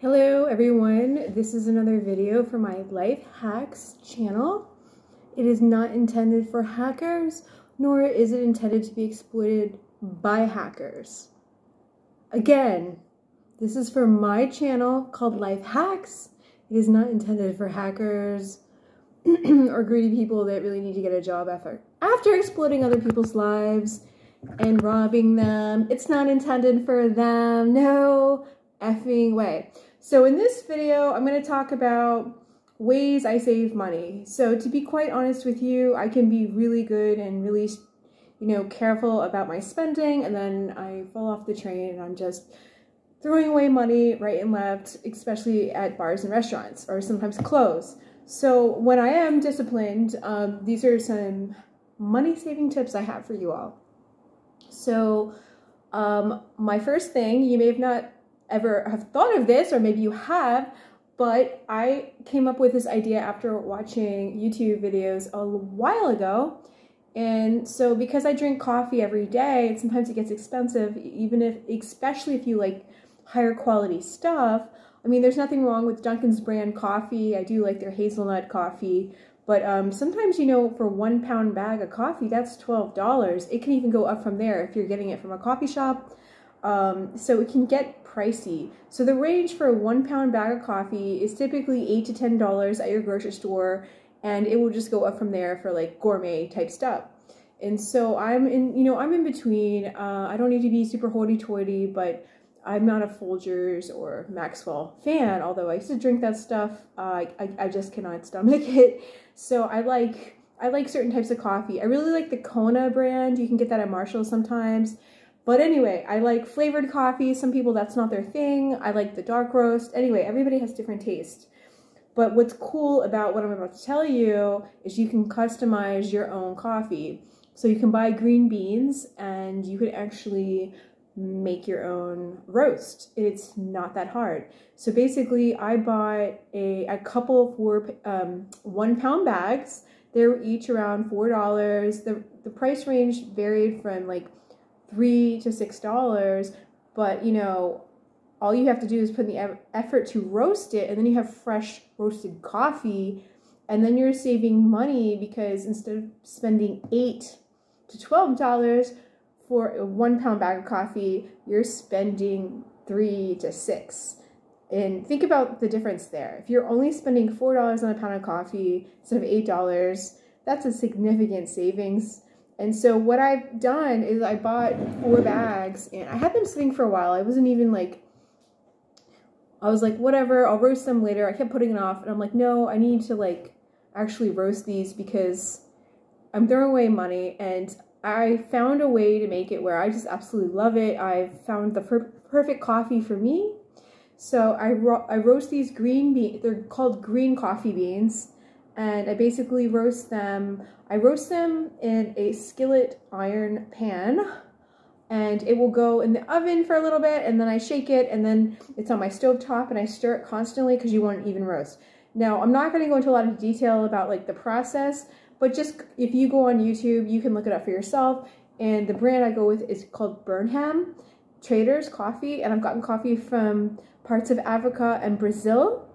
Hello everyone, this is another video for my Life Hacks channel. It is not intended for hackers, nor is it intended to be exploited by hackers. Again, this is for my channel called Life Hacks. It is not intended for hackers or greedy people that really need to get a job after exploiting other people's lives and robbing them. It's not intended for them. No effing way. So in this video, I'm going to talk about ways I save money. So to be quite honest with you, I can be really good and really, careful about my spending, and then I fall off the train and I'm just throwing away money right and left, especially at bars and restaurants, or sometimes clothes. So when I am disciplined, these are some money saving tips I have for you all. So my first thing, you may have not ever have thought of this, or maybe you have, but I came up with this idea after watching YouTube videos a while ago. And so because I drink coffee every day, and sometimes it gets expensive, especially if you like higher quality stuff. I mean, there's nothing wrong with Dunkin's brand coffee. I do like their hazelnut coffee, but sometimes, for 1 pound bag of coffee, that's $12. It can even go up from there if you're getting it from a coffee shop. So it can get pricey. So the range for a 1 pound bag of coffee is typically $8 to $10 at your grocery store, and it will just go up from there for like gourmet type stuff. And so I'm in between. I don't need to be super hoity-toity, but I'm not a Folgers or Maxwell fan, although I used to drink that stuff. I just cannot stomach it. So I like certain types of coffee. I really like the Kona brand. You can get that at Marshall sometimes. But anyway, I like flavored coffee. Some people, that's not their thing. I like the dark roast. Anyway, everybody has different taste. But what's cool about what I'm about to tell you is you can customize your own coffee. So you can buy green beans and you could actually make your own roast. It's not that hard. So basically, I bought a couple for 1 pound bags. They were each around $4. The price range varied from like $3 to $6, but all you have to do is put in the effort to roast it, and then you have fresh roasted coffee, and then you're saving money because instead of spending $8 to $12 for a 1 pound bag of coffee, you're spending $3 to $6. And think about the difference there. If you're only spending $4 on a pound of coffee instead of $8, that's a significant savings. And so what I've done is I bought 4 bags, and I had them sitting for a while. I was like, whatever, I'll roast them later. I kept putting it off, and I'm like, no, I need to actually roast these because I'm throwing away money, and I found a way to make it where I just absolutely love it. I found the perfect coffee for me. So I roast these green beans. They're called green coffee beans. And I basically roast them. I roast them in a skillet iron pan, and it will go in the oven for a little bit, and then I shake it, and then it's on my stove top, and I stir it constantly because you want an even roast. Now, I'm not going to go into a lot of detail about the process, but just if you go on YouTube, you can look it up for yourself. And the brand I go with is called Burnham Traders Coffee, and I've gotten coffee from parts of Africa and Brazil.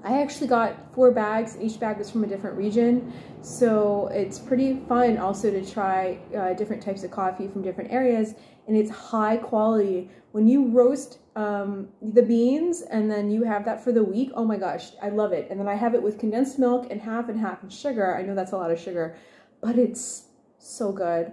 I actually got 4 bags, and each bag was from a different region. So it's pretty fun also to try different types of coffee from different areas, and it's high quality. When you roast the beans and then you have that for the week, oh my gosh, I love it. And then I have it with condensed milk and half and sugar. I know that's a lot of sugar, but it's so good.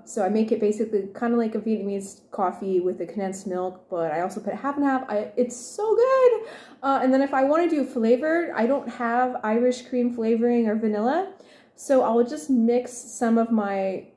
So I make it basically kind of like a Vietnamese coffee with the condensed milk, but I also put half and half. It's so good. And then if I want to do flavored, I don't have Irish cream flavoring or vanilla, so I'll just mix some of my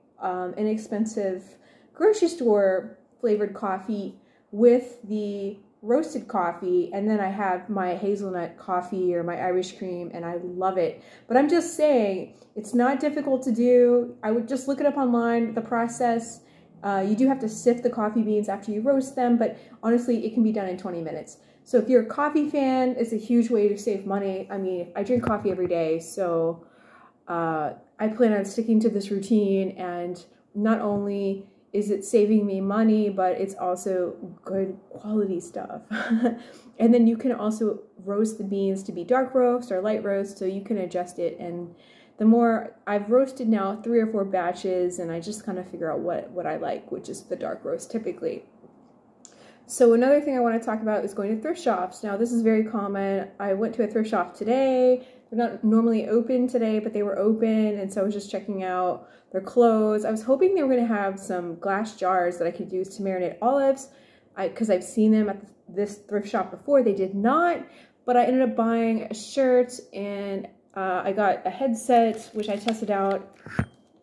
inexpensive grocery store flavored coffee with the roasted coffee, and then I have my hazelnut coffee or my Irish cream, and I love it. But I'm just saying, it's not difficult to do. I would just look it up online, the process. You do have to sift the coffee beans after you roast them, but honestly, it can be done in 20 minutes. So if you're a coffee fan, it's a huge way to save money. I mean, I drink coffee every day, so I plan on sticking to this routine, and not only is it saving me money, but it's also good quality stuff. And then you can also roast the beans to be dark roast or light roast, so you can adjust it. And the more I've roasted now 3 or 4 batches, and I just kind of figure out what I like, which is the dark roast typically. So another thing I want to talk about is going to thrift shops. Now this is very common. I went to a thrift shop today. They're not normally open today, but they were open, and so I was just checking out their clothes. I was hoping they were going to have some glass jars that I could use to marinate olives, because I've seen them at this thrift shop before. They did not, but I ended up buying a shirt, and I got a headset, which I tested out.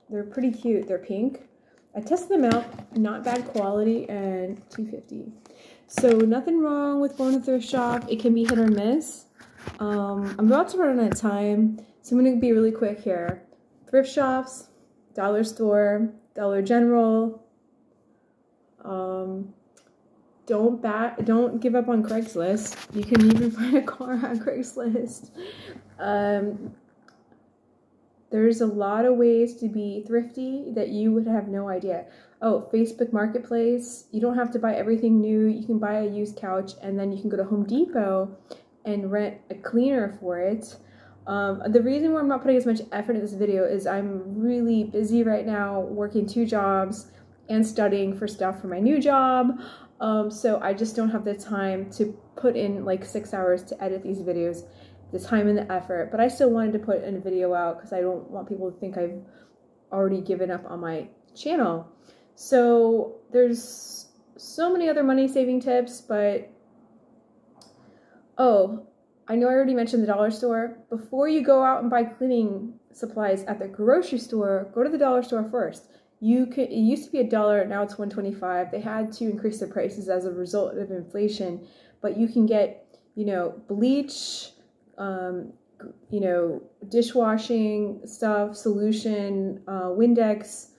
They're pretty cute. They're pink. I tested them out, not bad quality, and $2.50. So nothing wrong with going to the thrift shop. It can be hit or miss. I'm about to run out of time, so I'm going to be really quick here. Thrift shops, dollar store, Dollar General. Don't give up on Craigslist. You can even find a car on Craigslist. There's a lot of ways to be thrifty that you would have no idea. Oh, Facebook Marketplace. You don't have to buy everything new. You can buy a used couch, and then you can go to Home Depot and rent a cleaner for it. The reason why I'm not putting as much effort in this video is I'm really busy right now, working 2 jobs and studying for stuff for my new job. So I just don't have the time to put in like 6 hours to edit these videos, the time and the effort. But I still wanted to put a video out because I don't want people to think I've already given up on my channel. So there's so many other money saving tips, but oh, I know I already mentioned the dollar store. Before you go out and buy cleaning supplies at the grocery store, go to the dollar store first. It used to be $1, now it's $1.25. They had to increase their prices as a result of inflation, but you can get, you know, bleach, you know, dishwashing stuff, solution, Windex,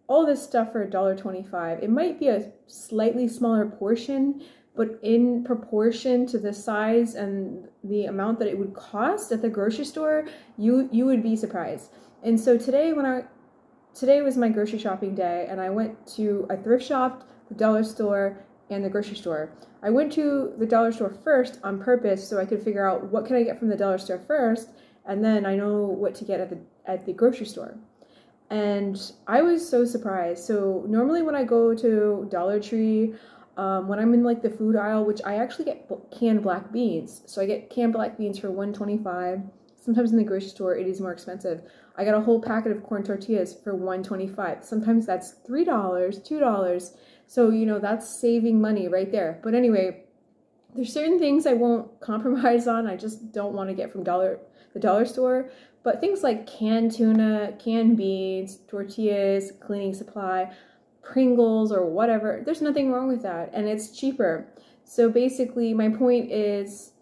all this stuff for $1.25. It might be a slightly smaller portion, but in proportion to the size and the amount that it would cost at the grocery store, you would be surprised. And so today was my grocery shopping day, and I went to a thrift shop, the dollar store, and the grocery store. I went to the dollar store first on purpose so I could figure out what can I get from the dollar store first, and then I know what to get at the grocery store. And I was so surprised. So normally when I go to Dollar Tree, when I'm in like the food aisle, which I actually get canned black beans. So I get canned black beans for $1.25. Sometimes in the grocery store it is more expensive. I got a whole packet of corn tortillas for $1.25. Sometimes that's $3, $2. So, you know, that's saving money right there. But anyway, there's certain things I won't compromise on. I just don't want to get from the dollar store. But things like canned tuna, canned beans, tortillas, cleaning supply, Pringles or whatever, there's nothing wrong with that, and it's cheaper. So basically my point is,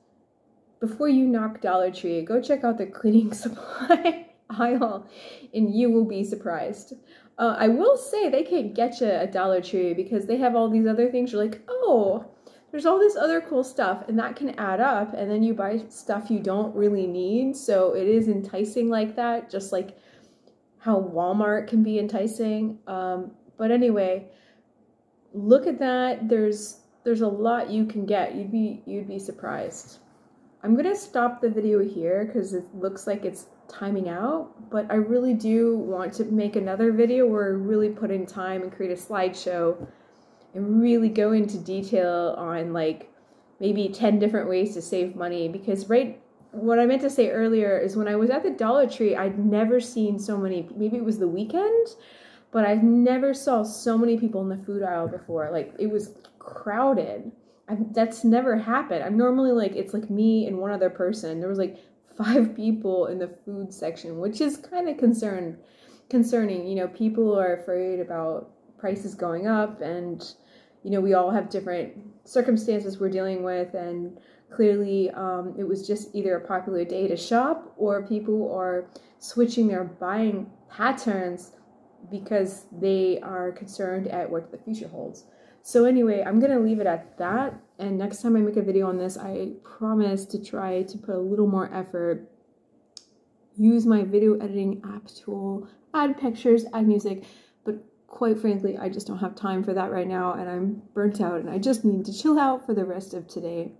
before you knock Dollar Tree, go check out the cleaning supply aisle and you will be surprised. I will say they can get you a Dollar Tree because they have all these other things. You're like, oh, there's all this other cool stuff, and that can add up, and then you buy stuff you don't really need. So it is enticing like that, just like how Walmart can be enticing. But anyway, look at that. There's a lot you can get. You'd be surprised. I'm gonna stop the video here because it looks like it's timing out, but I really do want to make another video where I really put in time and create a slideshow and really go into detail on like maybe 10 different ways to save money. Because what I meant to say earlier is when I was at the Dollar Tree, I'd never seen so many, maybe it was the weekend, but I never saw so many people in the food aisle before. Like, it was crowded. That's never happened. I'm normally like, it's like me and one other person. There was like 5 people in the food section, which is kind of concerning. You know, people are afraid about prices going up, and, you know, we all have different circumstances we're dealing with, and clearly it was just either a popular day to shop, or people are switching their buying patterns because they are concerned at what the future holds. So anyway, I'm going to leave it at that. And next time I make a video on this, I promise to try to put a little more effort, use my video editing app tool, add pictures, add music, but quite frankly, I just don't have time for that right now, and I'm burnt out, and I just need to chill out for the rest of today.